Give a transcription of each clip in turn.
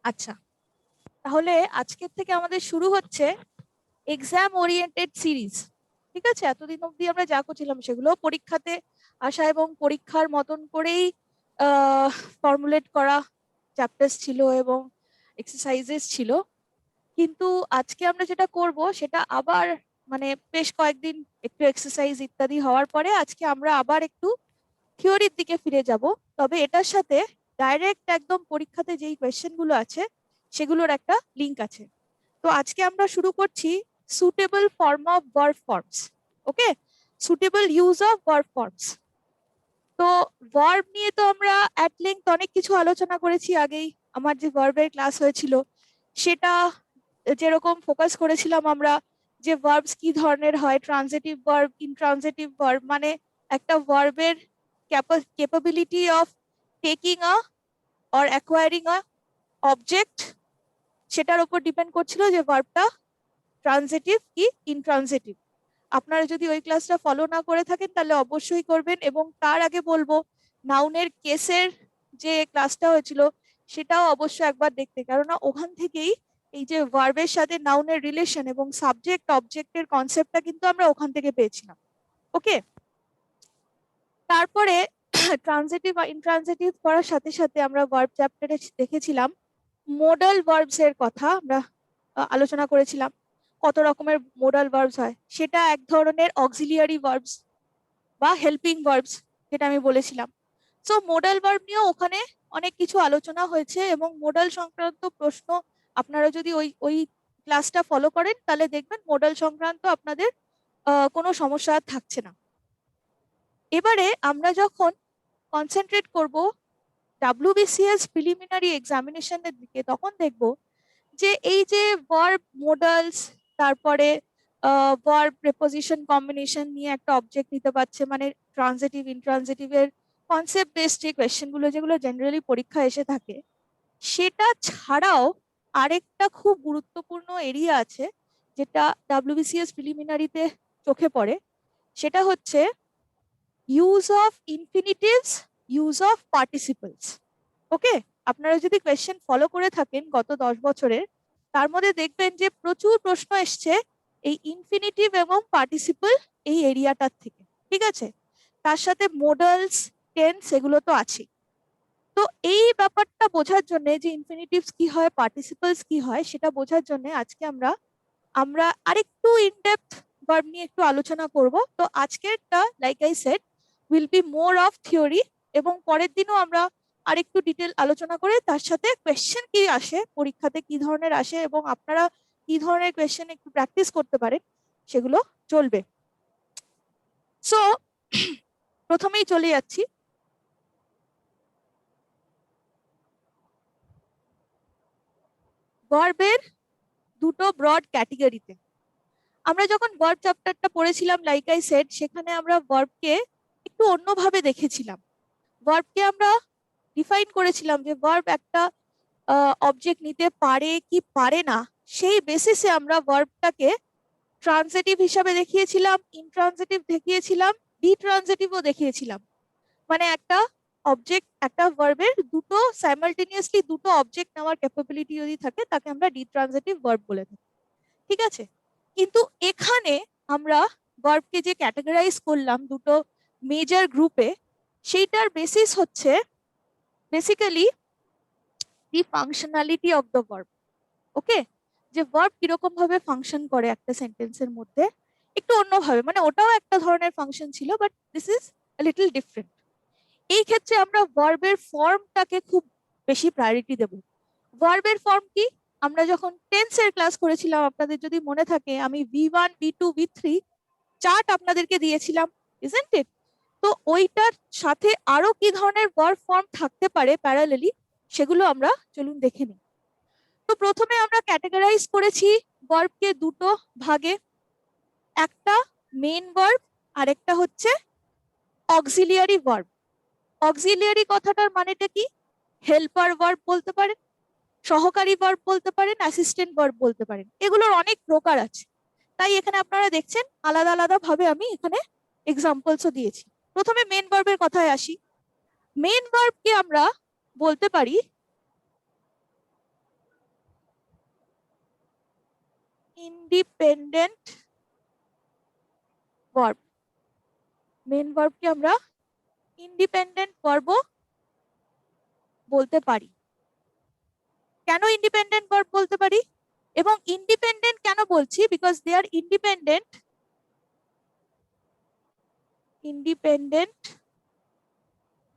আচ্ছা, তাহলে আজকের থেকে আমাদের শুরু হচ্ছে এক্সাম ওরিয়েন্টেড সিরিজ। ঠিক আছে, এতদিন অব্দি আমরা যা করছিলাম সেগুলো পরীক্ষাতে আসা এবং পরীক্ষার মতন করেই ফর্মুলেট করা চ্যাপ্টার্স ছিল এবং এক্সারসাইজেস ছিল। কিন্তু আজকে আমরা যেটা করব সেটা আবার মানে বেশ কয়েকদিন একটু এক্সারসাইজ ইত্যাদি হওয়ার পরে আজকে আমরা আবার একটু থিওরির দিকে ফিরে যাব। তবে এটার সাথে ডাইরেক্ট একদম পরীক্ষাতে যেই কোয়েশ্চেন গুলো আছে সেগুলোর একটা লিঙ্ক আছে। তো আজকে আমরা শুরু করছি suitable form of verb forms. Okay, suitable use of verb forms. তো ভার্ব নিয়ে তো আমরা অ্যাট লেংথ অনেক কিছু আলোচনা করেছি আগেই। আমার যে ভার্বের ক্লাস হয়েছিল সেটা যেরকম ফোকাস করেছিলাম আমরা যে ভার্বস কি ধরনের হয়, ট্রানজিটিভ ভার্ব, ইনট্রানজিটিভ ভার্ব, মানে একটা ভার্বের capability of taking a or acquiring a object, সেটার উপর ডিপেন্ড করছিল যে ভার্বটা ট্রানজিটিভ কি ইনট্রানজিটিভ। আপনারা যদি ওই ক্লাসটা ফলো না করে থাকেন তাহলে অবশ্যই করবেন। এবং তার আগে বলবো নাউনের কেসের যে ক্লাসটা হয়েছিল সেটাও অবশ্যই একবার দেখতে, কেননা ওখান থেকেই এই যে ভার্বের সাথে নাউনের রিলেশন এবং সাবজেক্ট অবজেক্টের কনসেপ্টটা কিন্তু আমরা ওখান থেকে পেয়েছিলাম। ওকে, তারপরে ট্রানজিটিভ আর ইনট্রানজিটিভ করার সাথে সাথে আমরা ভার্ব চ্যাপ্টারে দেখেছিলাম মোডাল ভার্বস এর কথা আমরা আলোচনা করেছিলাম। কত রকমের মোডাল ভার্বস হয়, সেটা এক ধরনের অক্সিলিয়ারি ভার্বস বা হেল্পিং ভার্বস, যেটা আমি বলেছিলাম। সো মোডাল ভার্ব নিয়েও ওখানে অনেক কিছু আলোচনা হয়েছে এবং মোডাল সংক্রান্ত প্রশ্ন আপনারা যদি ওই ওই ক্লাসটা ফলো করেন তাহলে দেখবেন মোডাল সংক্রান্ত আপনাদের কোনো সমস্যা আর থাকছে না। এবারে আমরা যখন কনসেন্ট্রেট করব WBCS প্রিলিমিনারি এক্সামিনেশনের দিকে তখন দেখব যে এই যে ভার্ব মোডালস, তারপরে ভার্ব প্রিপোজিশন কম্বিনেশন নিয়ে একটা অবজেক্ট নিতে পারছে, মানে ট্রানজিটিভ ইনট্রানজিটিভ এর কনসেপ্ট বেসড যে কোয়েশ্চেন গুলো যেগুলো জেনারেলি পরীক্ষা এসে থাকে, সেটা ছাড়াও আরেকটা খুব গুরুত্বপূর্ণ এরিয়া আছে যেটা WBCS প্রিলিমিনারিতে চোখে পড়ে। সেটা হচ্ছে use of infinitives, use of participles. Okay, আপনারা যদি কোয়েশ্চেন ফলো করে থাকেন গত 10 বছরের, তার মধ্যে দেখবেন যে প্রচুর প্রশ্ন এসছে এই ইনফিনিটিভ এবং পার্টিসিপল এই এরিয়াটার থেকে। ঠিক আছে, তার সাথে মোডালস, টেন্স এগুলো তো আছে। তো এই ব্যাপারটা বোঝার জন্য যে ইনফিনিটিভস কি হয়, পার্টিসিপলস কি হয়, সেটা বোঝার জন্য আজকে আমরা আমরা আরেকটু ইনডেপথ ভার্ব নিয়ে একটু আলোচনা করব। তো আজকেরটা like I said will be more of theory, এবং পরের দিনও আমরা আরেকটু ডিটেল আলোচনা করে তার সাথে কোয়েশ্চেন কি আসে পরীক্ষাতে, কি ধরনের আসে এবং আপনারা কি ধরনের কোয়েশ্চেন একটু প্র্যাকটিস করতে পারেন সেগুলো চলবে। সো প্রথমেই চলে যাচ্ছি ভার্বের দুটো ব্রড ক্যাটেগরিতে। আমরা যখন ভার্ব চ্যাপ্টারটা পড়েছিলাম লাইক আই সেড, সেখানে আমরা ভার্বকে একটু অন্যভাবে দেখেছিলাম। ভার্বকে আমরা ডিফাইন করেছিলাম যে ভার্ব একটা অবজেক্ট নিতে পারে কি পারে না, সেই বেসিসে আমরা ভার্বটাকে ট্রানজিটিভ হিসাবে দেখিয়েছিলাম, ইনট্রানজিটিভ দেখিয়েছিলাম, ডিট্রানজিটিভও দেখিয়েছিলাম। মানে একটা অবজেক্ট, একটা ভার্বের দুটো সাইমালটেনিয়াসলি দুটো অবজেক্ট নেওয়ার ক্যাপাবিলিটি যদি থাকে তাকে আমরা ডিট্রানজিটিভ ভার্ব বলে থাকি। ঠিক আছে, কিন্তু এখানে আমরা ভার্বকে যে ক্যাটাগরাইজ করলাম দুটো মেজর গ্রুপে, সেইটার বেসিস হচ্ছে basically the functionality of the verb. Okay, যে ভার্ব কিরকম ভাবে ফাংশন করে একটা সেন্টেন্সের মধ্যে একটু অন্যভাবে, মানে ওটাও একটা ধরনের ফাংশন ছিল but this is little different. এই ক্ষেত্রে আমরা ভার্বের ফর্মটাকে খুব বেশি প্রায়োরিটি দেব। ভার্বের ফর্ম কি, আমরা যখন টেন্সের ক্লাস করেছিলাম আপনাদের যদি মনে থাকে, আমি V1 V2 V3 চার্ট আপনাদেরকে দিয়েছিলাম, ইজন্ট ইট? তো ওইটার সাথে আরো কি ধরনের ভার্ব ফর্ম থাকতে পারে প্যারালালি, সেগুলো আমরা চলুন দেখে নিই। তো প্রথমে আমরা ক্যাটাগরাইজ করেছি ভার্বকে দুটো ভাগে, একটা মেইন ভার্ব আর একটা হচ্ছে অক্সিলিয়ারি ভার্ব। অক্সিলিয়ারি কথাটার মানেটা কি? হেল্পার ভার্ব বলতে পারেন, সহকারী ভার্ব বলতে পারেন, অ্যাসিস্ট্যান্ট ভার্ব বলতে পারেন। এগুলোর অনেক প্রকার আছে, তাই এখানে আপনারা দেখছেন আলাদা আলাদা ভাবে আমি এখানে এক্সাম্পলসও দিয়েছি। প্রথমে মেন ভার্বের কথায় আসি। মেন ভার্বকে আমরা বলতে পারি ইন্ডিপেন্ডেন্ট ভার্ব, মেন ভার্বকে আমরা ইন্ডিপেন্ডেন্ট ভার্ব বলতে পারি। কেন ইন্ডিপেন্ডেন্ট ভার্ব বলতে পারি এবং ইন্ডিপেন্ডেন্ট কেন বলছি, because they are independent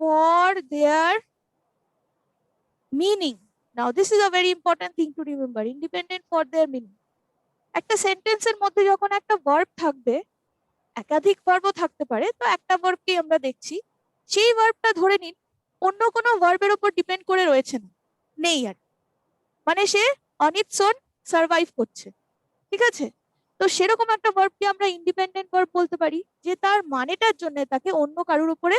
for their meaning. Now this is a very important thing to remember, independent for their meaning. একটা সেন্টেন্সের মধ্যে যখন একটা ভার্ব থাকবে, একাধিক ভার্বও থাকতে পারে, তো একটা ভার্বকে আমরা দেখছি, সেই ভার্বটা ধরে নিন অন্য কোনো ভার্বের উপর ডিপেন্ড করে রয়েছে না, নেই আর, মানে সে অন ইটস ওন সার্ভাইভ করছে, ঠিক আছে? তো সেরকম একটা ভার্বকে আমরা ইন্ডিপেন্ডেন্ট ভার্ব বলতে পারি, যে তার মানেটার জন্য তাকে অন্য কারোর উপরে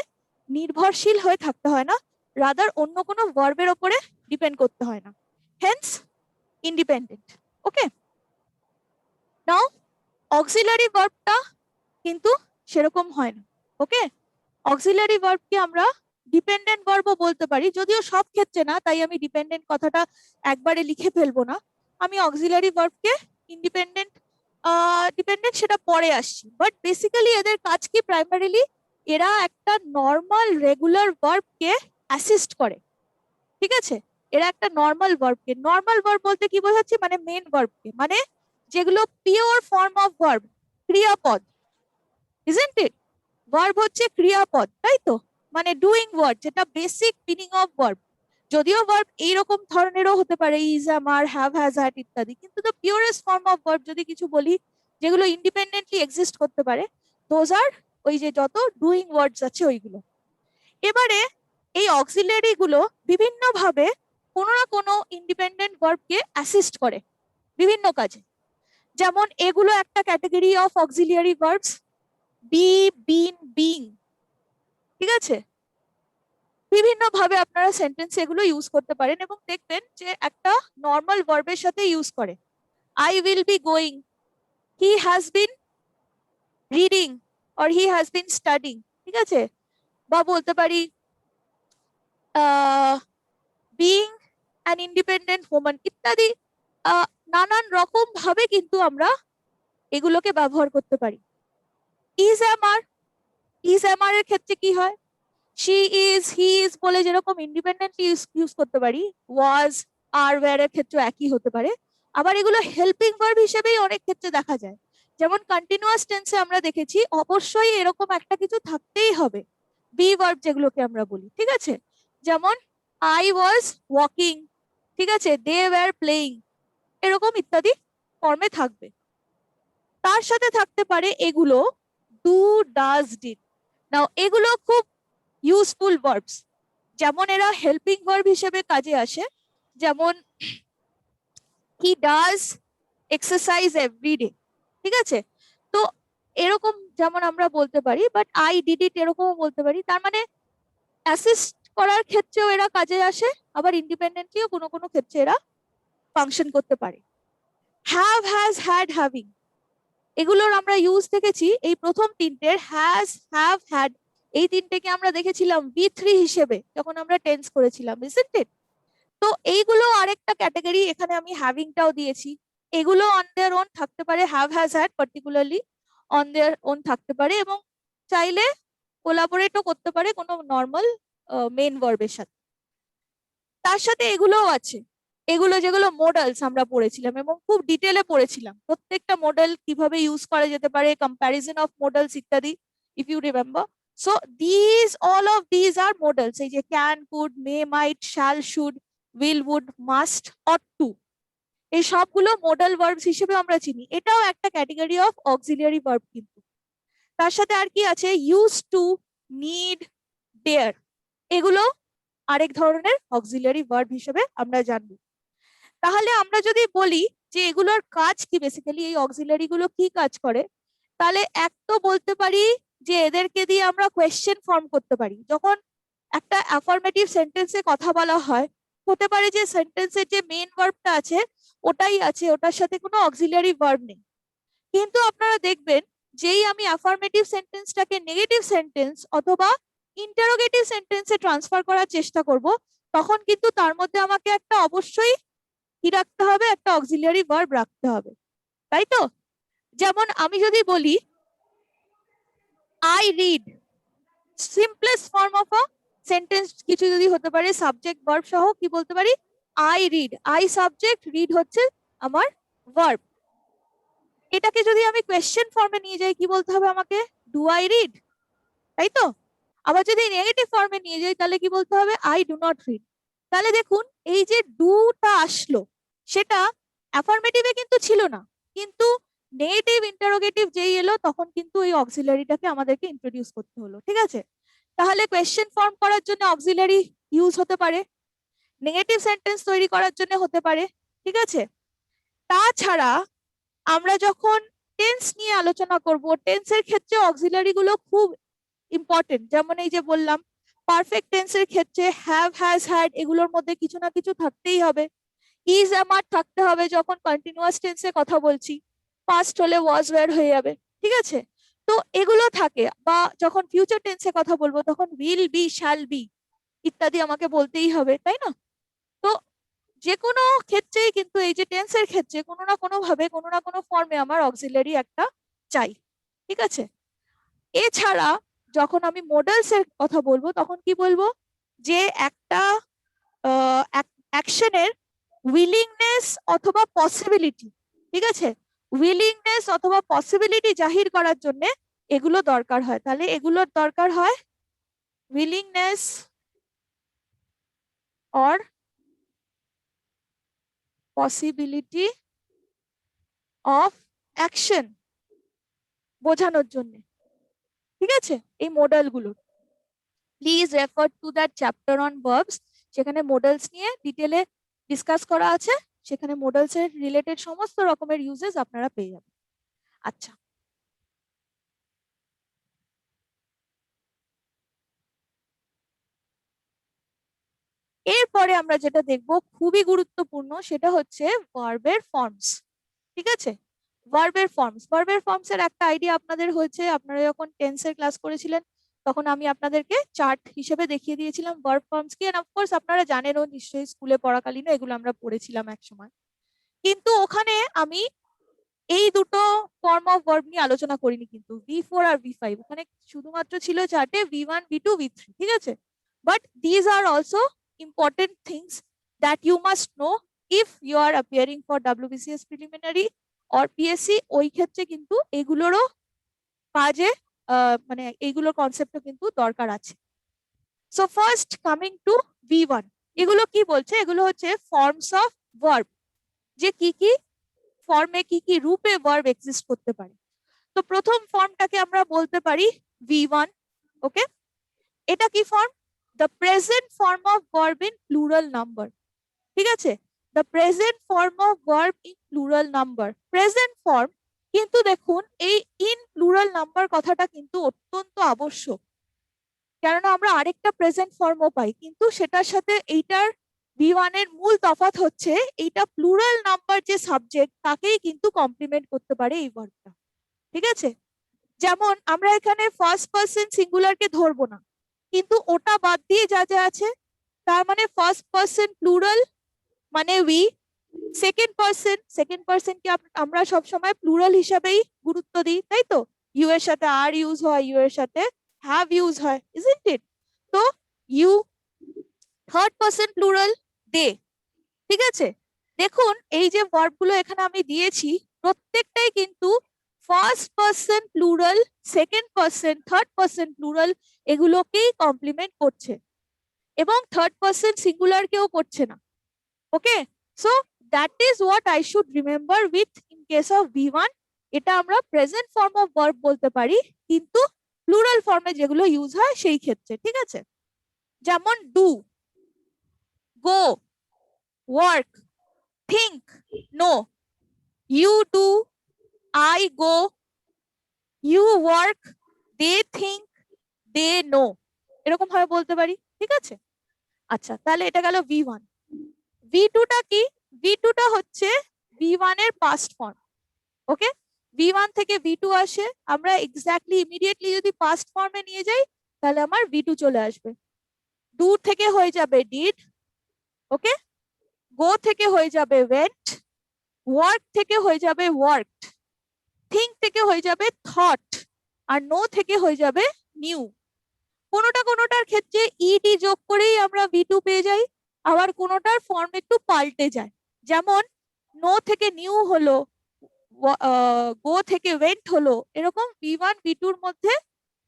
নির্ভরশীল হয়ে থাকতে হয় না, রাদার অন্য কোনো ভার্বের উপরে ডিপেন্ড করতে হয় না, হেন্স ইন্ডিপেন্ডেন্ট। ওকে, নাও অক্সিলারি ভার্বটা কিন্তু সেরকম হয় না। ওকে, অক্সিলারি ভার্বকে আমরা ডিপেন্ডেন্ট ভার্বও বলতে পারি, যদিও সব ক্ষেত্রে না, তাই আমি ডিপেন্ডেন্ট কথাটা একবারে লিখে ফেলবো না, আমি অক্সিলারি ভার্বকে ইন্ডিপেন্ডেন্ট ডিপেন্ডেন্ট সেটা পরে আসছি, বাট বেসিক্যালি এদের কাজ কি, প্রাইমারিলি এরা একটা নর্মাল রেগুলার ভার্বকে অ্যাসিস্ট করে, ঠিক আছে? এরা একটা নর্মাল ভার্ব বলতে কি বোঝাচ্ছি, মানে মেন ভার্বকে, মানে যেগুলো পিওর ফর্ম অফ ভার্ব, ক্রিয়াপদ, ইজন্ট ইট? ভার্ব হচ্ছে ক্রিয়াপদ, তাই তো, মানে ডুইং ওয়ার্ড, যেটা বেসিক মিনিং অফ ভার্ব। যদিও ভার্ব এইরকম ধরনেরও হতে পারে, is, am, are, have, has, had ইত্যাদি, কিন্তু the purest form of verb যদি কিছু বলি, যেগুলো ইন্ডিপেন্ডেন্টলি এক্সিস্ট করতে পারে, দোজ আর ওই যে যত ডুইং ওয়ার্ডস আছে ওইগুলো। এবারে এই অক্সিলারি গুলো বিভিন্ন ভাবে কোনো না কোনো ইন্ডিপেন্ডেন্ট ভার্বকে অ্যাসিস্ট করে বিভিন্ন কাজে, যেমন এগুলো একটা category of auxiliary verbs, be, been, being, ঠিক আছে? বিভিন্ন ভাবে আপনারা সেন্টেন্স এগুলো ইউজ করতে পারেন এবং দেখবেন যে একটা নর্মাল ভার্বের সাথে ইউজ করে। I will be going, he has been reading or he has been studying, ঠিক আছে? বা বলতে পারি বিং অ্যান ইন্ডিপেন্ডেন্ট ওম্যান ইত্যাদি, নানান রকম ভাবে কিন্তু আমরা এগুলোকে ব্যবহার করতে পারি। ইজ, am, are এর ক্ষেত্রে কি হয়, she is, he is বলে যেরকম ইন্ডিপেন্ডেন্টলি ইউজ করতে পারি, ওয়াজ, আর, ওয়্যার এর ক্ষেত্রে একই হতে পারে। আবার এগুলো হেল্পিং ভার্ব হিসেবেই অনেক ক্ষেত্রে দেখা যায়, যেমন কন্টিনিউয়াস টেন্সে আমরা দেখেছি অবশ্যই এরকম একটা কিছু থাকতেই হবে, বি ভার্ব যেগুলোকে আমরা বলি, ঠিক আছে? যেমন আই ওয়াজ ওয়াকিং, ঠিক আছে, দে ওয়্যার প্লেইং, এরকম ইত্যাদি ফর্মে থাকবে। তার সাথে থাকতে পারে এগুলো ডু, ডাজ, ডিড। নাও এগুলো খুব ইউজফুল ভার্বস, যেমন এরা হেল্পিং ভার্ব হিসেবে কাজে আসে, যেমন হি ডাজ এক্সারসাইজ এভরিডে, ঠিক আছে? তো এরকম যেমন আমরা বলতে পারি, বাট আই ডিড ইট এরকমও বলতে পারি, তার মানে অ্যাসিস্ট করার ক্ষেত্রেও এরা কাজে আসে, আবার ইন্ডিপেন্ডেন্টলিও কোনো কোনো ক্ষেত্রে এরা ফাংশন করতে পারে। হ্যাভ, হ্যাজ, হ্যাড, হ্যাভিং, এগুলোর আমরা ইউজ দেখেছি, এই প্রথম তিনটের হ্যাজ, হ্যাভ, হ্যাড, এই তিনটেকে আমরা দেখেছিলাম V3 হিসেবে যখন আমরা টেন্স করেছিলাম, ইজন্ট ইট? তো এইগুলো আরেকটা ক্যাটাগরি, এখানে আমি হ্যাভিংটাও দিয়েছি, এগুলো অন দেয়ার ওন থাকতে পারে, have, has, had particularly on their own থাকতে পারে, এবং চাইলে কোলাবোরেটও করতে পারে কোনো নর্মাল মেন ভার্বের সাথে। তার সাথে এগুলোও আছে, এগুলো যেগুলো মডেলস আমরা পড়েছিলাম এবং খুব ডিটেলে পড়েছিলাম, প্রত্যেকটা মডেল কিভাবে ইউজ করা যেতে পারে, কম্প্যারিজন অফ মডেলস ইত্যাদি, if you remember. So this, all of this are models, এই যে can, could, may, might, shall, should, will, would, must, ought to, এই সবগুলো মডেল ভার্বস হিসেবে আমরা চিনি, এটাও একটা ক্যাটাগরি অফ অক্সিলিয়ারি ভার্ব। কিন্তু তার সাথে আর কি আছে, ইউজ টু, নিড, ডেয়ার, এগুলো আরেক ধরনের অক্সিলিয়ারি ভার্ব হিসেবে আমরা জানবো। তাহলে আমরা যদি বলি যে এগুলোর কাজ কি, বেসিক্যালি এই অক্সিলারি গুলো কি কাজ করে, তাহলে এক তো বলতে পারি যে এদেরকে দিয়ে আমরা কোয়েশ্চেন ফর্ম করতে পারি। যখন একটা অ্যাফার্মেটিভ সেন্টেন্সে কথা বলা হয়, হতে পারে যে সেন্টেন্সের যে মেন ভার্বটা আছে ওটাই আছে, ওটার সাথে কোনো অক্সিলারি ভার্ব নেই, কিন্তু আপনারা দেখবেন যেই আমি অ্যাফার্মেটিভ সেন্টেন্সটাকে নেগেটিভ সেন্টেন্স অথবা ইন্টারোগেটিভ সেন্টেন্সে ট্রান্সফার করার চেষ্টা করব, তখন কিন্তু তার মধ্যে আমাকে একটা অবশ্যই কি রাখতে হবে, একটা অক্সিলিয়ারি ভার্ব রাখতে হবে। তাই তো? যেমন আমি যদি বলি I read, simplest form of a sentence কিছু যদি হতে পারে সাবজেক্ট ভার্ব সহ, কি বলতে পারি? I read, I subject, read হচ্ছে আমার ভার্ব। এটাকে যদি আমি কোয়েশ্চেন ফর্মে নিয়ে যাই কি বলতে হবে আমাকে? ডু আই রিড, তাই তো? আবার যদি নেগেটিভ ফর্মে নিয়ে যাই তাহলে কি বলতে হবে? I do not read. তাহলে দেখুন এই যে ডুটা আসলো সেটা অ্যাফার্মেটিভে কিন্তু ছিল না, কিন্তু নেগেটিভ ইন্টারোগেটিভ যেই এলো তখন কিন্তু এই অক্সিলারিটাকে আমাদেরকে ইন্ট্রোডিউস করতে হলো, ঠিক আছে? তাহলে কোয়েশ্চেন ফর্ম করার জন্য অক্সিলারি ইউজ হতে পারে, নেগেটিভ সেন্টেন্স তৈরি করার জন্য হতে পারে, ঠিক আছে? তাছাড়া আমরা যখন টেন্স নিয়ে আলোচনা করব, টেন্সের ক্ষেত্রে অক্সিলারি গুলো খুব ইম্পর্টেন্ট। যেমন এই যে বললাম পারফেক্ট টেন্সের ক্ষেত্রে হ্যাভ, হ্যাজ, হ্যাড এগুলোর মধ্যে কিছু না কিছু থাকতেই হবে। ইজ আমার থাকতে হবে যখন কন্টিনিউয়াস টেন্সে কথা বলছি, পাস্ট হলে ওয়াজ ওয়্যার হয়ে যাবে, ঠিক আছে? তো এগুলো থাকে। বা যখন ফিউচার টেন্সে কথা বলবো তখন উইল বি, শ্যাল বি ইত্যাদি আমাকে বলতেই হবে, তাই না? তো যে কোনো ক্ষেত্রেই কিন্তু এই যে টেন্সের ক্ষেত্রে কোনো না কোনো ভাবে কোনো না কোনো ফর্মে আমার অক্সিলারি একটা চাই, ঠিক আছে? এছাড়া যখন আমি মোডালস এর কথা বলবো তখন কি বলবো? যে একটা অ্যাকশনের উইলিংনেস অথবা পসিবিলিটি, ঠিক আছে? উইলিংনেস অথবা পসিবিলিটি জাহির করার জন্য এগুলো দরকার হয়। তাহলে এগুলোর দরকার হয় willingness or possibility of action বোঝানোর জন্য, ঠিক আছে? এই মোডাল গুলো please refer to that chapter on verbs, সেখানে মোডালস নিয়ে ডিটেলে ডিসকাস করা আছে, সেখানে মোডালস এর রিলেটেড সমস্ত রকমের ইউজেস আপনারা পেয়ে যাবেন। আচ্ছা, এরপরে আমরা যেটা দেখব খুবই গুরুত্বপূর্ণ সেটা হচ্ছে ভার্বের ফর্মস, ঠিক আছে? ভার্বের ফর্মস এর একটা আইডিয়া আপনাদের হয়েছে, আপনারা যখন টেন্সের ক্লাস করেছিলেন তখন আমি আপনাদেরকে চার্ট হিসেবে দেখিয়ে দিয়েছিলাম ভার্ব ফর্মস কি। এন্ড অফকোর্স আপনারা জানেনও নিশ্চয়ই, স্কুলে পড়াকালীন এগুলো আমরা পড়েছিলাম এক সময়। কিন্তু ওখানে আমি এই দুটো ফর্ম অফ ভার্ব নিয়ে আলোচনা করিনি, কিন্তু V4 আর V5 ওখানে শুধুমাত্র ছিল চার্টে V1, V2, V3, ঠিক আছে? But these are also important things that you must know if you are appearing for WBCS preliminary or PSC। ওই ক্ষেত্রে কিন্তু এগুলোরও কাজে মানে এইগুলোর কনসেপ্টও কিন্তু দরকার আছে। So first coming to V1, এগুলো কি বলছে? এগুলো হচ্ছে ফর্মস অফ ভার্ব, যে কি কি ফর্মে কি কি রূপে ভার্ব এক্সিস্ট করতে পারে। তো প্রথম ফর্মটাকে আমরা বলতে পারি V1, ওকে? এটা কি form? The present form of verb in plural number, ঠিক আছে? The present form of verb in plural number, present form. কিন্তু দেখুন এই ইন প্লুরাল নাম্বার কথাটা কিন্তু অত্যন্ত আবশ্যক, কেননা আমরা আরেকটা প্রেজেন্ট ফর্মও পাই, কিন্তু সেটার সাথে এইটার V1 এর মূল তফাৎ হচ্ছে এইটা প্লুরাল নাম্বার যে সাবজেক্ট তাকেই কিন্তু কমপ্লিমেন্ট করতে পারে এই ভার্বটা, ঠিক আছে? যেমন আমরা এখানে ফার্স্ট পার্সন সিঙ্গুলারকে ধরবো না, কিন্তু ওটা বাদ দিয়ে যা যা আছে তার মানে ফার্স্ট পার্সন প্লুরাল মানে উই, সেকেন্ড পার্সন কে আমরা সব সময় প্লুরাল হিসাবেই গুরুত্ব দিই, তাই তো? ইউ এর সাথে আর ইউজ হয়, ইউ এর সাথে হ্যাভ ইউজ হয়, ইজন্ট ইট? তো ইউ, থার্ড পার্সন প্লুরাল দে, ঠিক আছে? দেখুন এই যে ভার্ব গুলো এখানে আমি দিয়েছি প্রত্যেকটাই কিন্তু first person plural, second person, third person plural এগুলোকেই কমপ্লিমেন্ট করছে, এবং থার্ড পার্সন সিঙ্গুলার কেও করছে না, okay? So that is what I should remember with in case of V1। এটা আমরা প্রেজেন্ট ফর্ম অফ ভার্ব বলতে পারি, কিন্তু প্লুরাল ফর্মে যেগুলো ইউজ হয় সেই ক্ষেত্রে, ঠিক আছে? যেমন do, go, work, think, know. You do, I go, you work, they think, they know, এরকম ভাবে বলতে পারি, ঠিক আছে? আচ্ছা, তাহলে এটা গেল V1। V2টা কি? V2টা হচ্ছে V1 এর পাস্ট ফর্ম, ওকে? V1 থেকে V2 আসে, আমরা এক্স্যাক্টলি ইমিডিয়েটলি যদি পাস্ট ফর্মে নিয়ে যাই তাহলে আমার V2 চলে আসবে। ডু থেকে হয়ে যাবে ডিড, ওকে? গো থেকে হয়ে যাবে ওয়েন্ট, ওয়ার্ক থেকে হয়ে যাবে ওয়ার্কড, থিঙ্ক থেকে হয়ে যাবে থট, আর নো থেকে হয়ে যাবে নিউ। কোনোটার ক্ষেত্রে ইডি যোগ করেই আমরা ভি টু পেয়ে যাই, আবার কোনোটার ফর্ম একটু পাল্টে যায়। যেমন নো থেকে নিউ হলো, গো থেকে ওয়েন্ট হলো, এরকম ভি ওয়ান ভি টুর মধ্যে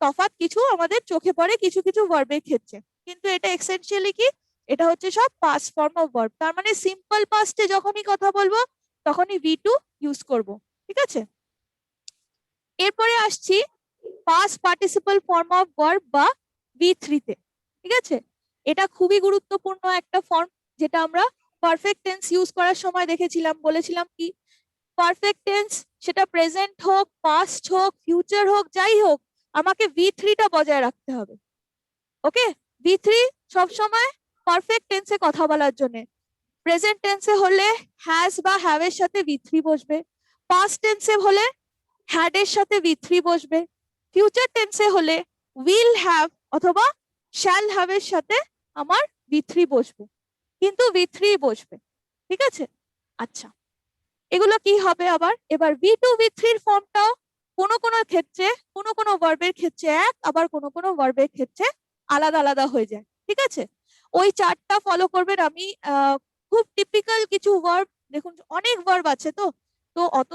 তফাৎ কিছু আমাদের চোখে পড়ে কিছু কিছু ভার্বের ক্ষেত্রে। কিন্তু এটা এসেনশিয়ালি কি, এটা হচ্ছে সব পাস্ট ফর্ম অফ ভার্ব। তার মানে সিম্পল পাস্টে যখনই কথা বলবো তখনই ভি টু ইউজ করব। ঠিক আছে, এরপরে আসছি past participle form of verb বা ভি থ্রিতে। ঠিক আছে, এটা খুবই গুরুত্বপূর্ণ একটা ফর্ম, যেটা আমরা পারফেক্ট টেন্স ইউজ করার সময় দেখেছিলাম। বলেছিলাম কি, পারফেক্ট টেন্স সেটা প্রেজেন্ট হোক, পাস্ট হোক, ফিউচার হোক, যাই হোক, আমাকে ভি থ্রিটা বজায় রাখতে হবে। ওকে, ভি থ্রি সবসময় পারফেক্ট টেন্সে কথা বলার জন্য। প্রেজেন্ট টেন্সে হলে হ্যাজ বা হ্যাভ এর সাথে ভি থ্রি বসবে, পাস্ট টেন্সে হলে হ্যাড এর সাথে ভি থ্রি বসবে, ফিউচার টেন্সে হলে উইল হ্যাভ অথবা শ্যাল হ্যাভ এর সাথে আমার ভি থ্রি বসবে, কিন্তু ভি থ্রি বসবে। ঠিক আছে, আচ্ছা, এগুলো কি হবে আবার? এবার ভি টু ভি থ্রির ফর্মটাও কোনো ক্ষেত্রে কোনো ভার্বের ক্ষেত্রে এক, আবার কোনো ভার্বের ক্ষেত্রে আলাদা আলাদা হয়ে যায়। ঠিক আছে, ওই চার্টটা ফলো করবেন। আমি খুব টিপিক্যাল কিছু ভার্ব, দেখুন অনেক ভার্ব আছে, তো তো অত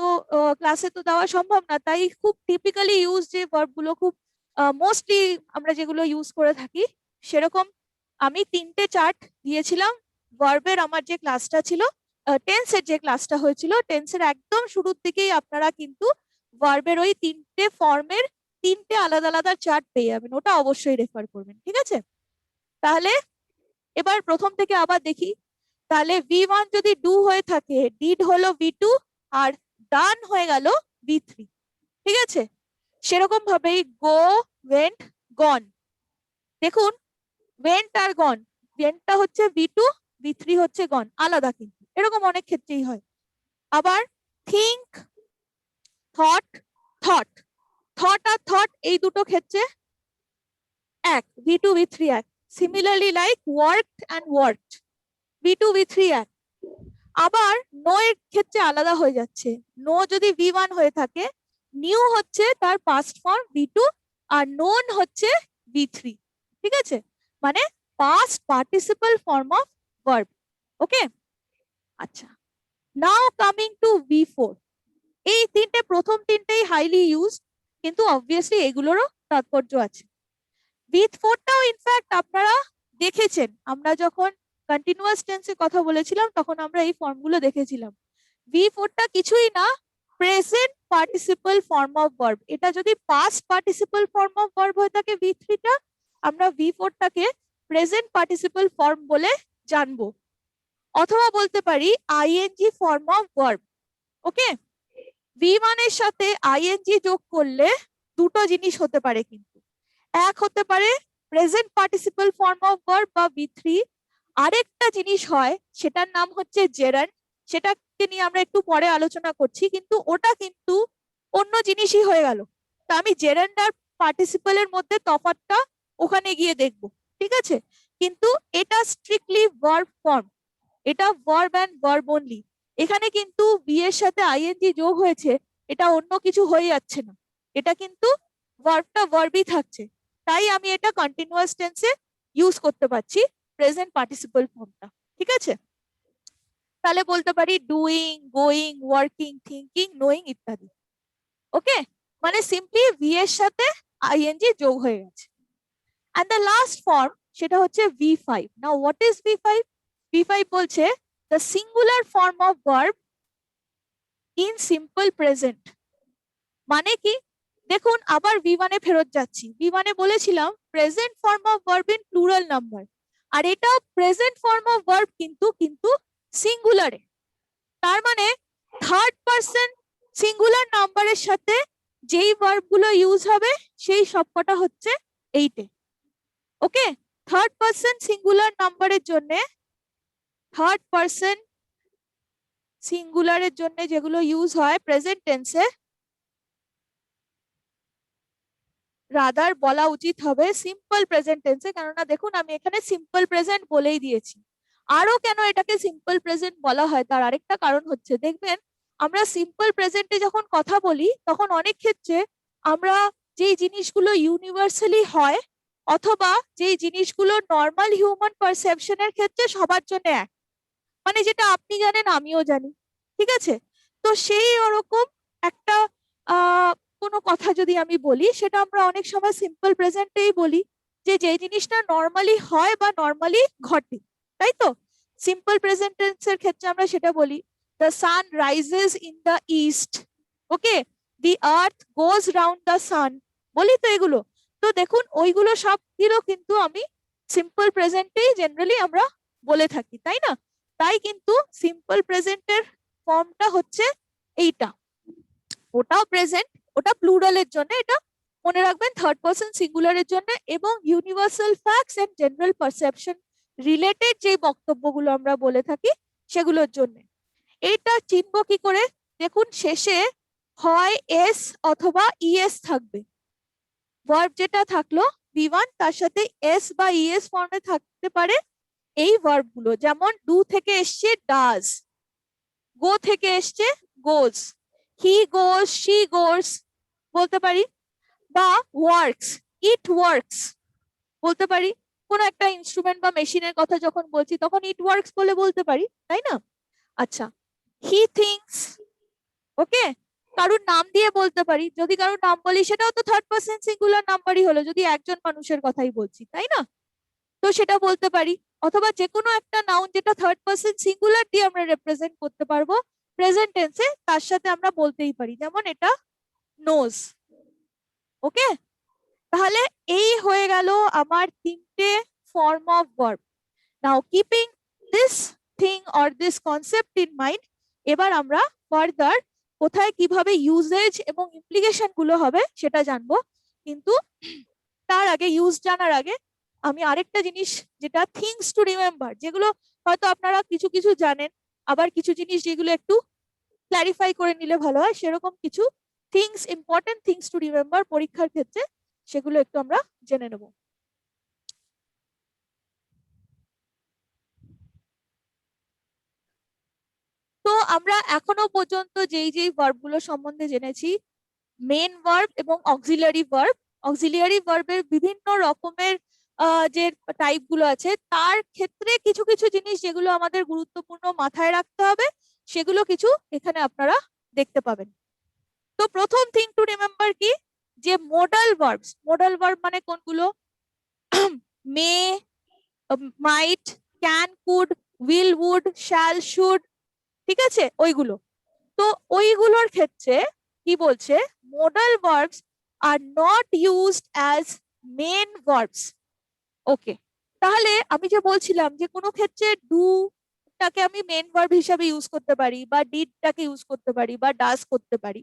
ক্লাসে তো দেওয়া সম্ভব না, তাই খুব টিপিক্যালি ইউজ যে ভার্ব গুলো, খুব মোস্টলি আমরা যেগুলো ইউজ করে থাকি, সেরকম আমি 3টে চার্ট দিয়েছিলাম ভার্বের। আমার যে ক্লাসটা ছিল, টেন্সের যে ক্লাসটা হয়েছিল, টেন্সের একদম শুরুর দিকেই আপনারা কিন্তু ভার্বের ওই 3টে ফর্মের 3টে আলাদা আলাদা চার্ট পেয়ে যাবেন, ওটা অবশ্যই রেফার করবেন। ঠিক আছে, তাহলে এবার প্রথম থেকে আবার দেখি। তাহলে ভি ওয়ান যদি ডু হয়ে থাকে, ডিড হলো ভি টু, আর ডান হয়ে গেল ভি থ্রি। ঠিক আছে, সেরকম ভাবেই গো, ওয়েন্ট, গন। দেখুন ওয়েন্ট আর গন, ওয়েন্টটা হচ্ছে ভি টু, ভি থ্রি হচ্ছে গন, আলাদা, কিন্তু এরকম অনেক ক্ষেত্রেই হয়। আবার থিঙ্ক, থট, থট, থট আর থট এই দুটো ক্ষেত্রে এক, ভি টু ভি থ্রি এক। Similarly like worked and worked, V two V three এক। আবার নো এর ক্ষেত্রে আলাদা হয়ে যাচ্ছে। নো যদি ভি ওয়ান হয়ে থাকে, নিউ হচ্ছে তার পাস্ট ফর্ম ভি টু, আর নোন হচ্ছে ভি থ্রি। ঠিক আছে, মানে past participle form of verb. Okay, আচ্ছা, now coming to V four. এই প্রথম তিনটেই হাইলি ইউজ, কিন্তু অবভিয়াসলি এগুলোরও তাৎপর্য আছে। ভি ফোরটাও ইনফ্যাক্ট আপনারা দেখেছেন, আমরা যখন কন্টিনিউয়াস টেন্সে কথা বলেছিলাম তখন আমরা এই ফর্মগুলো দেখেছিলাম। ভি ফোরটা কিছুই না, present participle form of verb. এটা যদি past participle form of verb হয়ে থাকে ভি থ্রিটা, আমরা ভি ফোরটাকে প্রেজেন্ট পার্টিসিপল ফর্ম বলে জানবো, অথবা বলতে পারি ING form of verb. Okay, V one এর সাথে আইএনজি যোগ করলে দুটো জিনিস হতে পারে, কিন্তু এক হতে পারে present participle form of verb বা ভি থ্রি, আরেকটা জিনিস হয় সেটার নাম হচ্ছে জেরান্ড, সেটাকে নিয়ে আমরা একটু পরে আলোচনা করছি, কিন্তু ওটা কিন্তু অন্য জিনিসই হয়ে গেল। তা আমি জেরান্ড আর পার্টিসিপলের মধ্যে তফাৎটা ওখানে গিয়ে দেখব। ঠিক আছে, কিন্তু এটা স্ট্রিক্টলি ভার্ব ফর্ম, এটা ভার্ব অ্যান্ড ভার্ব অনলি। এখানে কিন্তু বি এর সাথে আইএনজি যোগ হয়েছে, এটা অন্য কিছু হয়ে যাচ্ছে না, এটা কিন্তু ভার্বটা ভার্বই থাকছে। তাই আমি এটা কন্টিনিউয়াস টেন্সে ইউজ করতে পারছি, প্রেজেন্ট পার্টিসিপল ফর্মটা। ঠিক আছে, তাহলে বলতে পারি doing, going, working, thinking, knowing ইত্যাদি। ওকে, মানে সিম্পলি ভি এর সাথে আইএনজি যোগ হয়ে গেছে। এন্ড দ্য লাস্ট ফর্ম সেটা হচ্ছে V five. Now what is V five? V five বলছে the singular form of verb in simple present। মানে কি, দেখুন আবার ভি ওয়ানে ফেরত যাচ্ছি। ভি ওয়ানে বলেছিলাম present form of verb in plural number, আর এটা প্রেজেন্ট ফর্ম অফ ভার্ব কিন্তু সিঙ্গুলারে। তার মানে থার্ড পারসন সিঙ্গুলার নাম্বারের সাথে যেই ভার্ব গুলো ইউজ হবে সেই সবকটা হচ্ছে এইটে। ওকে, থার্ড পারসন সিঙ্গুলার নাম্বারের জন্য, থার্ড পারসন সিঙ্গুলারের জন্য যেগুলো ইউজ হয় প্রেজেন্ট টেন্সে, রাদার বলা উচিত হবে সিম্পল প্রেজেন্ট টেন্সে। কেননা দেখুন আমি এখানে সিম্পল প্রেজেন্ট বলেই দিয়েছি। আরো কেন এটাকে সিম্পল প্রেজেন্ট বলা হয় তার আরেকটা কারণ হচ্ছে, দেখবেন আমরা সিম্পল প্রেজেন্টে যখন কথা বলি তখন অনেক ক্ষেত্রে আমরা যেই জিনিসগুলো ইউনিভার্সালি হয় অথবা যেই জিনিসগুলো নর্মাল হিউম্যান পারসেপশনের ক্ষেত্রে সবার জন্য এক, মানে যেটা আপনি জানেন আমিও জানি, ঠিক আছে? তো সেই ওরকম একটা আহ কোনো কথা যদি আমি বলি সেটা আমরা অনেক সময় সিম্পল প্রেজেন্টেই বলি, যে যে জিনিসটা নর্মালি হয় বা নর্মালি ঘটে, তাই তো? সিম্পল প্রেজেন্ট টেন্সের ক্ষেত্রে আমরা সেটা বলি, the sun rises in the east, okay, the earth goes round the sun, বলি তো এগুলো। তো দেখুন ওইগুলো সবগুলো কিন্তু আমি সিম্পল প্রেজেন্টেই জেনারেলি আমরা বলে থাকি, তাই না? তাই কিন্তু সিম্পল প্রেজেন্টের ফর্মটা হচ্ছে এইটা, ওটাও প্রেজেন্ট, ওটা প্লুরালের জন্য, এটা মনে রাখবেন থার্ড পারসন সিঙ্গুলারের জন্য, এবং universal facts and general perception related যে বক্তব্যগুলো আমরা বলে থাকি সেগুলোর জন্য। এইটা চিনব কি করে? দেখুন শেষে হয় এস অথবা ইএস থাকবে, ভার্ব যেটা থাকলো V1 তার সাথে এস বা ইএস ফর্মে থাকতে পারে এই ভার্ব গুলো, যেমন ডু থেকে এসছে ডাজ, গো থেকে এসছে গোজ, হি গোজ শি গোজ বলতে পারি, বা ওয়ার্কস, ইট ওয়ার্কস বলতে পারি। কোন একটা ইনস্ট্রুমেন্ট বা মেশিনের কথা যখন বলছি তখন ইট ওয়ার্কস বলে বলতে পারি, তাই না? আচ্ছা, হি থিংস, ওকে, কারুর নাম দিয়ে বলতে পারি, যদি কারুর নাম বলি সেটাও তো থার্ড পারসন সিঙ্গুলার নাম্বারই হলো, যদি একজন মানুষের কথাই বলছি, তাই না? তো সেটা বলতে পারি। অথবা যে কোনো একটা নাউন যেটা থার্ড পারসন সিঙ্গুলার দিয়ে আমরা রিপ্রেজেন্ট করতে পারবো প্রেজেন্ট টেন্সে, তার সাথে আমরা বলতেই পারি, যেমন এটা নোজ, ওকে। তাহলে এই হয়ে গেল আমার তিনটে form of verb. Now keeping this thing or this concept in mind, এবার আমরা ফার্দার কোথায় কিভাবে ইউজেজ এবং ইমপ্লিকেশন গুলো হবে সেটা জানবো। কিন্তু তার আগে, ইউজ জানার আগে আমি আরেকটা জিনিস, যেটা থিংস টু রিমেম্বার, যেগুলো হয়তো আপনারা কিছু কিছু জানেন, আবার কিছু জিনিস যেগুলো একটু ক্ল্যারিফাই করে নিলে ভালো হয়, সেরকম কিছু things, important things to remember পরীক্ষার ক্ষেত্রে, সেগুলো একটু আমরা জেনে নেব। তো আমরা এখনো পর্যন্ত যেই যেই ভার্ব গুলো সম্বন্ধে জেনেছি, মেন ভার্ব এবং অক্সিলিয়ারি ভার্ব, অক্সিলিয়ারি ভার্বের বিভিন্ন রকমের যে টাইপ গুলো আছে, তার ক্ষেত্রে কিছু কিছু জিনিস যেগুলো আমাদের গুরুত্বপূর্ণ মাথায় রাখতে হবে, সেগুলো কিছু এখানে আপনারা দেখতে পাবেন। তো প্রথম থিং টু রিমেম্বার কি, যে মোডাল ভার্বস, মোডাল ভার্ব মানে কোনগুলো? May, might, can, could, will, would, shall, should, ঠিক আছে ওইগুলো। তো ওইগুলোর ক্ষেত্রে কি বলছে, modal verbs are not used as main verbs, okay. তাহলে আমি যে বলছিলাম যে কোনো ক্ষেত্রে ডু টাকে আমি মেন ভার্ব হিসাবে ইউজ করতে পারি, বা ডিড টাকে ইউজ করতে পারি, বা ডাজ করতে পারি,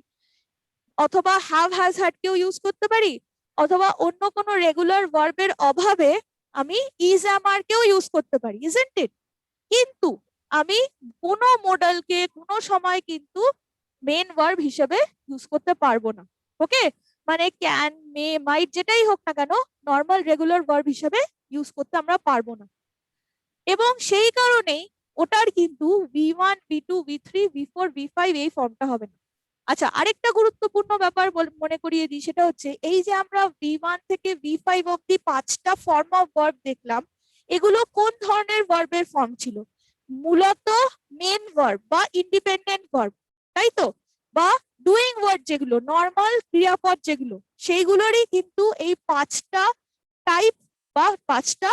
অথবা হ্যাভ হ্যাজ হ্যাড কেও ইউজ করতে পারি, অথবা অন্য কোনো রেগুলার ভার্বের অভাবে আমি ইজ অ্যাম আর কেও ইউজ করতে পারি, ইজন্ট ইট? কিন্তু আমি কোনো মডেলকে কোনো সময় কিন্তু মেন ভার্ব হিসেবে ইউজ করতে পারবো না, ওকে। মানে ক্যান, মে, মাইট যেটাই হোক না কেন, নর্মাল রেগুলার ভার্ব হিসেবে ইউজ করতে আমরা পারবো না, এবং সেই কারণেই ওটার কিন্তু V1 V2 V3 V4 V5 এই ফর্মটা হবে না। আচ্ছা, আরেকটা গুরুত্বপূর্ণ ব্যাপার মনে করিয়ে দিই, সেটা হচ্ছে এই যে আমরা V1 থেকে V5 অব্দি পাঁচটা ফর্ম অফ ভার্ব দেখলাম, এগুলো কোন ধরনের ভার্বের ফর্ম ছিল? মূলত মেন ভার্ব বা ইন্ডিপেন্ডেন্ট ভার্ব, তাই তো? বা ডুইং ওয়ার্ড, যেগুলো নর্মাল ক্রিয়াপদ যেগুলো, সেইগুলোরই কিন্তু এই পাঁচটা টাইপ বা পাঁচটা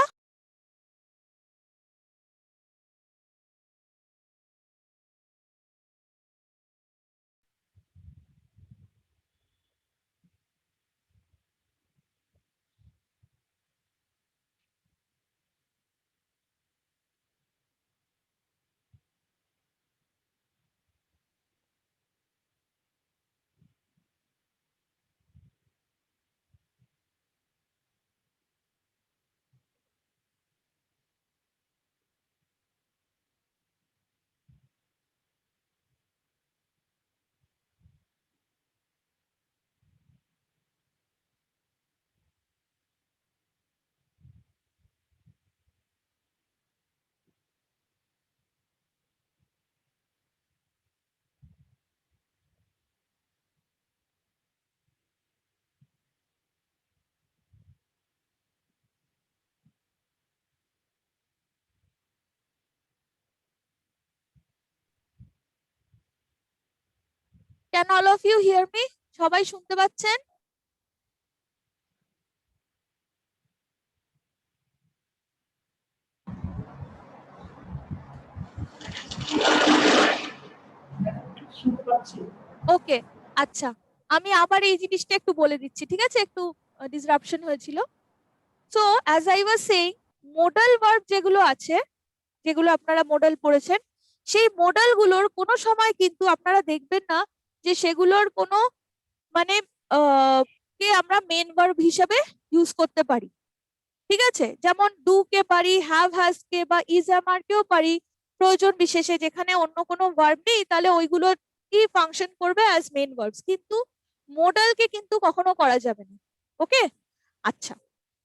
can all of you hear me? সবাই শুনতে পাচ্ছেন? ওকে, আচ্ছা, আমি আবার এই জিনিসটা একটু বলে দিচ্ছি, ঠিক আছে? একটু ডিসরাপশন হয়েছিল। So as I was saying, modal verb যেগুলো আছে, যেগুলো আপনারা মডেল পড়েছেন, সেই মডেল গুলোর কোনো সময় কিন্তু আপনারা দেখবেন না যে সেগুলোর কোনো মানে কে আমরা মেন ভার্ব হিসেবে ইউজ করতে পারি, ঠিক আছে? যেমন ডু কে পারি, হ্যাভ হ্যাজ কে বা ইজ এম আর কেও পারি প্রয়োজন বিশেষে, যেখানে অন্য কোনো ভার্ব নেই তাহলে ওইগুলো কি ফাংশন করবে অ্যাজ মেন ভার্বস, কিন্তু মডেলকে কিন্তু কখনো করা যাবে না। ওকে, আচ্ছা,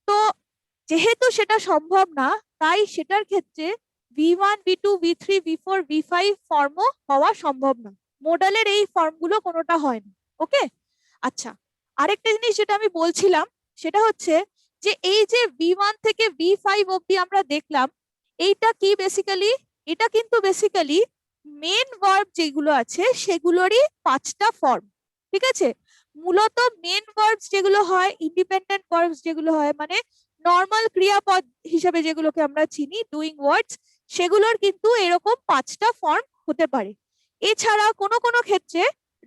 তো যেহেতু সেটা সম্ভব না, তাই সেটার ক্ষেত্রে V1 V2 V3 V4 V5 ফর্মও হওয়া সম্ভব না। মডেলের এই ফর্মগুলো কোনোটা হয় না। ওকে, আচ্ছা, আরেকটা জিনিস যেটা আমি বলছিলাম সেটা হচ্ছে যে এই যে V1 থেকে V5 অব্দি আমরা দেখলাম, এইটা কি বেসিক্যালি, এটা কিন্তু বেসিক্যালি মেন ভার্ব যেগুলো আছে সেগুলোরই 5টা ফর্ম, ঠিক আছে? মূলত মেন ভার্বস যেগুলো হয়, ইন্ডিপেন্ডেন্ট ভার্বস যেগুলো হয়, মানে নর্মাল ক্রিয়াপদ হিসেবে যেগুলোকে আমরা চিনি, ডুইং ওয়ার্ডস, সেগুলোর কিন্তু এরকম 5টা ফর্ম হতে পারে। এছাড়া কোনো কোনো ক্ষেত্রে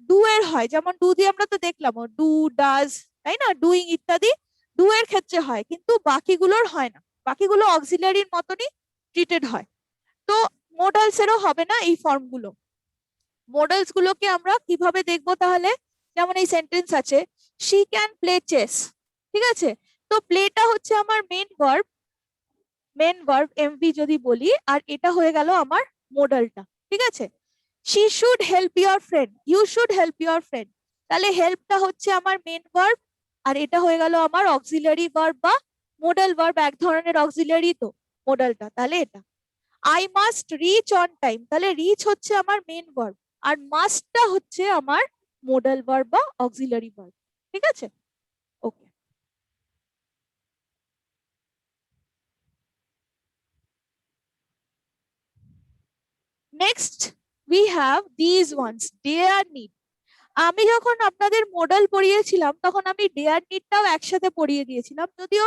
ডু এর হয়, যেমন ডু দিয়ে আমরা তো দেখলাম ডু, ডাজ, তাই না, ডুইং ইত্যাদি ডু এর ক্ষেত্রে হয়, কিন্তু বাকিগুলোর হয় না, বাকিগুলো অক্সিলারির মতনই ট্রিটেড হয়। তো মোডালস এরও হবে না এই ফর্মগুলো। মোডালস গুলোকে আমরা কিভাবে দেখবো তাহলে? যেমন এই সেন্টেন্স আছে, শি ক্যান প্লে চেস, ঠিক আছে? তো প্লেটা হচ্ছে আমার মেন ভার্ব এমভি যদি বলি, আর এটা হয়ে গেল আমার মোডালটা, ঠিক আছে? She should help your friend, you should help your friend, তাহলে হেল্পটা হচ্ছে আমার মেন ভার্ব, আর এটা হয়ে গেল আমার অক্সিলারি ভার্ব বা মোডাল ভার্ব, এক ধরনের অক্সিলারি তো মোডালটা, তাহলে এটা। I must reach on time, তাহলে রিচ হচ্ছে আমার মেন ভার্ব, আর মাস্টটা হচ্ছে আমার মোডাল ভার্ব বা অক্সিলারি ভার্ব, ঠিক আছে? Okay, next we have these ones, dare need. আমি যখন আপনাদের মোডাল পড়িয়েছিলাম তখন আমি ডেয়ার নিডটাও একসাথে পড়িয়ে দিয়েছিলাম, যদিও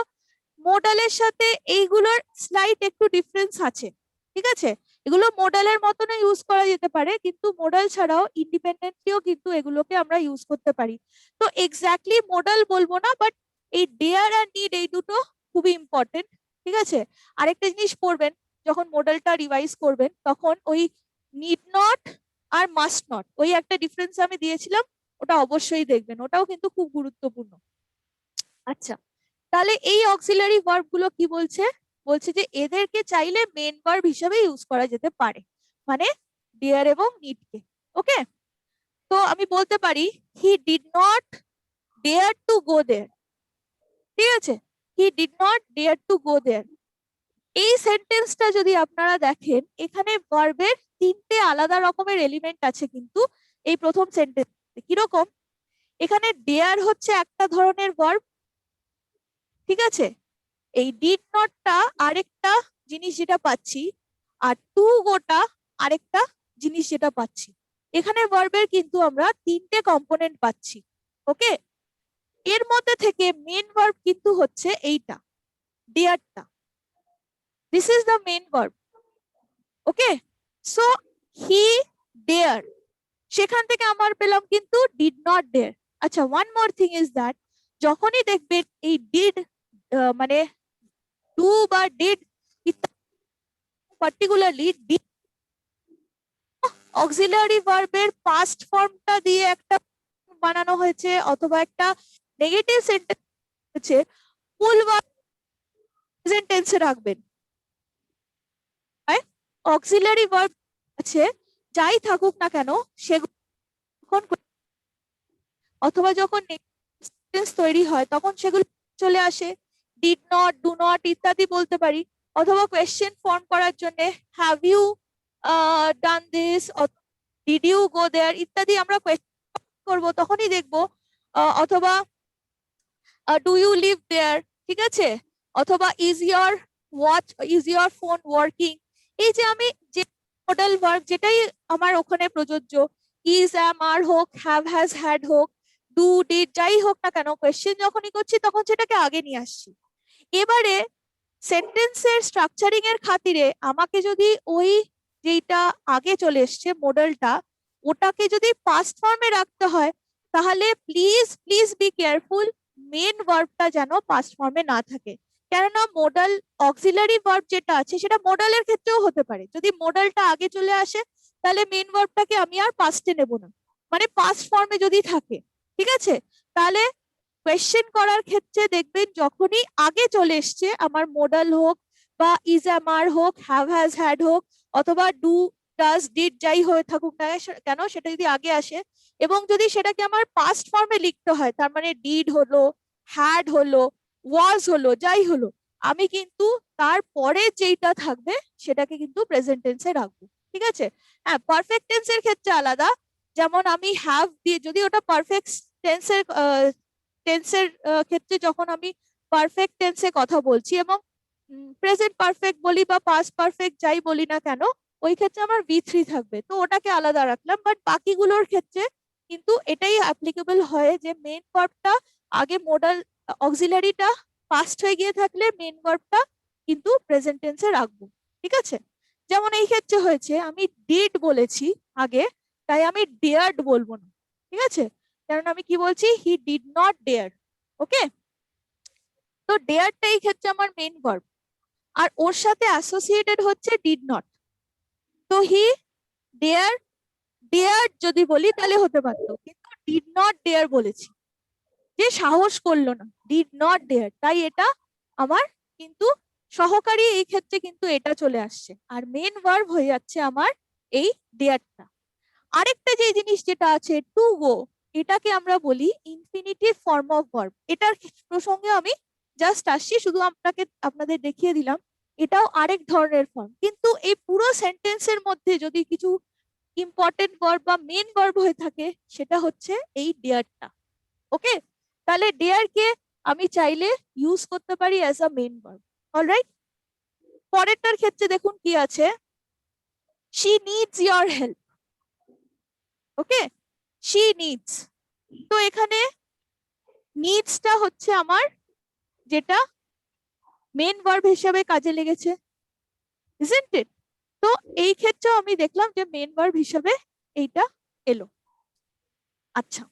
মোডালের সাথে এইগুলোর স্লাইট একটু ডিফারেন্স আছে, ঠিক আছে? এগুলো মোডালের মতনই ইউজ করা যেতে পারে, কিন্তু মোডাল ছাড়াও ইন্ডিপেন্ডেন্টলিও কিন্তু এগুলোকে আমরা ইউজ করতে পারি। তো এক্স্যাক্টলি মোডাল বলবো না, বাট এই ডেয়ার আর নিড এই দুটো খুবই ইম্পর্টেন্ট, ঠিক আছে? আরেকটা জিনিস পড়বেন, যখন মোডালটা রিভাইজ করবেন তখন ওই নিড নট আর মাস্ট নট, ওই একটা ডিফারেন্স আমি দিয়েছিলাম, ওটা অবশ্যই দেখবেন, ওটাও কিন্তু খুব গুরুত্বপূর্ণ। আচ্ছা, তাহলে এই অক্সিলারি ভার্ব গুলো কি বলছে? বলছে যে এদেরকে চাইলে মেন ভার্ব হিসেবে ইউজ করা যেতে পারে, মানে ডিয়ার এবং নিডকে। ওকে, তো আমি বলতে পারি he did not dare to go there, ঠিক আছে? He did not dare to go there. এই সেন্টেন্সটা যদি আপনারা দেখেন, এখানে ভার্বের 3টে আলাদা রকমের এলিমেন্ট আছে কিন্তু এই প্রথম সেন্টেন্স। কিরকম? এখানে ডেয়ার হচ্ছে একটা ধরনের ভার্ব, ঠিক আছে? এই ডিড নটটা আরেকটা জিনিস যেটা পাচ্ছি, আর টু গোটা আরেকটা জিনিস যেটা পাচ্ছি। এখানে ভার্বের কিন্তু আমরা 3টে কম্পোনেন্ট পাচ্ছি। ওকে, এর মধ্যে থেকে মেন ভার্ব কিন্তু হচ্ছে এইটা, ডেয়ারটা। This is the main verb. Okay, so he dare, সেখান থেকে আমার পেলাম কিন্তু ডিড নট ডেয়ার। আচ্ছা, one more thing is that যখনই দেখবেন এই ডিড মানে ডু বা ডিড, পার্টিকুলারলি ডিড অক্সিলারি ভার্বের পাস্ট ফর্মটা দিয়ে একটা বানানো হয়েছে, অথবা একটা নেগেটিভ সেন্টেন্স হয়েছে, ফুল ভার্ব প্রেজেন্ট টেন্সে রাখবেন। অক্সিলারি ভার্ব আছে, যাই থাকুক না কেন সেগুলো অথবা যখন সেন্টেন্স তৈরি হয় তখন সেগুলো চলে আসে, ডিড নট, ডু নট ইত্যাদি বলতে পারি। অথবা কোয়েশ্চেন ফর্ম করার জন্য have you done this, did you go there ইত্যাদি আমরা কোয়েশ্চেন করব, তখনই দেখবো অথবা ডু ইউ লিভ দেয়ার, ঠিক আছে? অথবা ইজ ইয়োর ফোন ওয়ার্কিং। এই যে আমি যে মডেল ভার্ব যেটাই আমার ওখানে প্রযোজ্য, ইজ, অ্যাম, আর হোক, হ্যাভ, হ্যাজ, হ্যাড হোক, ডু, ডিড, যাই হোক না কেন, কোয়েশ্চেন যখনই করছি তখন সেটাকে আগে নিয়ে আসছি। এবারে সেন্টেন্সের স্ট্রাকচারিং এর খাতিরে আমাকে যদি ওই যেটা আগে চলে এসছে মডেলটা, ওটাকে যদি পাস্ট ফর্মে রাখতে হয়, তাহলে please please be careful main ভার্বটা যেন পাস্ট ফর্মে না থাকে। কেননা মোডাল অক্সিলারি ভার্ব যেটা আছে সেটা মোডালের ক্ষেত্রেও হতে পারে। যদি মোডালটা আগে চলে আসে তাহলে মেন ভার্বটাকে আমি আর পাস্টে নেব না, মানে পাস্ট ফর্মে যদি থাকে, ঠিক আছে? তাহলে কোয়েশ্চেন করার ক্ষেত্রে দেখবেন যখনই আগে চলে এসছে আমার মোডাল হোক বা ইজ, অ্যাম, আর হোক, হ্যাভ, হ্যাজ, হ্যাড হোক, অথবা ডু, ডাজ, ডিড, যাই হয়ে থাকুক না কেন, সেটা যদি আগে আসে এবং যদি সেটাকে আমার পাস্ট ফর্মে লিখতে হয়, তার মানে ডিড হলো, হ্যাড হলো, ওয়াজ হলো, যাই হলো, আমি কিন্তু তারপরে যেটা থাকবে সেটাকে কিন্তু প্রেজেন্ট টেন্সে রাখবো। ঠিক আছে? হ্যাঁ, পারফেক্ট টেন্সের ক্ষেত্রে আলাদা। যেমন আমি হ্যাভ দিয়ে, যদি ওটা পারফেক্ট টেন্সের টেন্সের ক্ষেত্রে যখন আমি পারফেক্ট টেন্সে কথা বলছি এবং প্রেজেন্ট পারফেক্ট বলি বা পাস্ট পারফেক্ট যাই বলি না কেন, ওই ক্ষেত্রে আমার V3 থাকবে, তো ওটাকে আলাদা রাখলাম। বাট বাকিগুলোর ক্ষেত্রে কিন্তু এটাই অ্যাপ্লিকেবল হয় যে মেন ভার্বটা আগে, মোডাল অক্সিলারিটা পাস্ট হয়ে গিয়ে থাকলে মেন ভার্বটা কিন্তু প্রেজেন্ট টেন্সে রাখবো। ঠিক আছে? যেমন এই ক্ষেত্রে হয়েছে আমি ডিড বলেছি আগে, তাই আমি ডেয়ার্ড বলবো না। ঠিক আছে? কারণ আমি কি বলছি, হি ডিড নট ডেয়ার। ওকে, তো ডেয়ারটা এই ক্ষেত্রে আমার মেন ভার্ব, আর ওর সাথে অ্যাসোসিয়েটেড হচ্ছে ডিড নট। তো হি ডেয়ার, ডেয়ার যদি বলি তাহলে হতে পারতো, কিন্তু ডিড নট ডেয়ার বলেছি, যে সাহস করলো না, ডিড নট ডেয়ার, তাই এটা আমার কিন্তু সহকারী এই ক্ষেত্রে কিন্তু এটা চলে আসছে, আর মেন ভার্ব হয়ে যাচ্ছে আমার এই ডেয়ারটা। আরেকটা যে জিনিস যেটা আছে টু গো, এটাকে আমরা বলি ইনফিনিটিভ ফর্ম অফ ভার্ব। এটার প্রসঙ্গে আমি জাস্ট আসছি, শুধু আপনাদের দেখিয়ে দিলাম এটাও আরেক ধরনের ফর্ম। কিন্তু এই পুরো সেন্টেন্সের মধ্যে যদি কিছু ইম্পর্টেন্ট ভার্ব বা মেন ভার্ব হয়ে থাকে, সেটা হচ্ছে এই ডেয়ারটা। ওকে, তাহলে ডেয়ার কে আমি চাইলে ইউজ করতে পারি as a main verb. Alright, পরেরটার ক্ষেত্রে দেখুন কি আছে, she needs your help. Okay, she needs, তো এখানে নিডসটা হচ্ছে আমার যেটা মেন ভার্ব হিসেবে কাজে লেগেছে, ইজন্ট ইট? তো এই ক্ষেত্রেও আমি দেখলাম যে মেন ভার্ব হিসেবে এইটা এলো। আচ্ছা,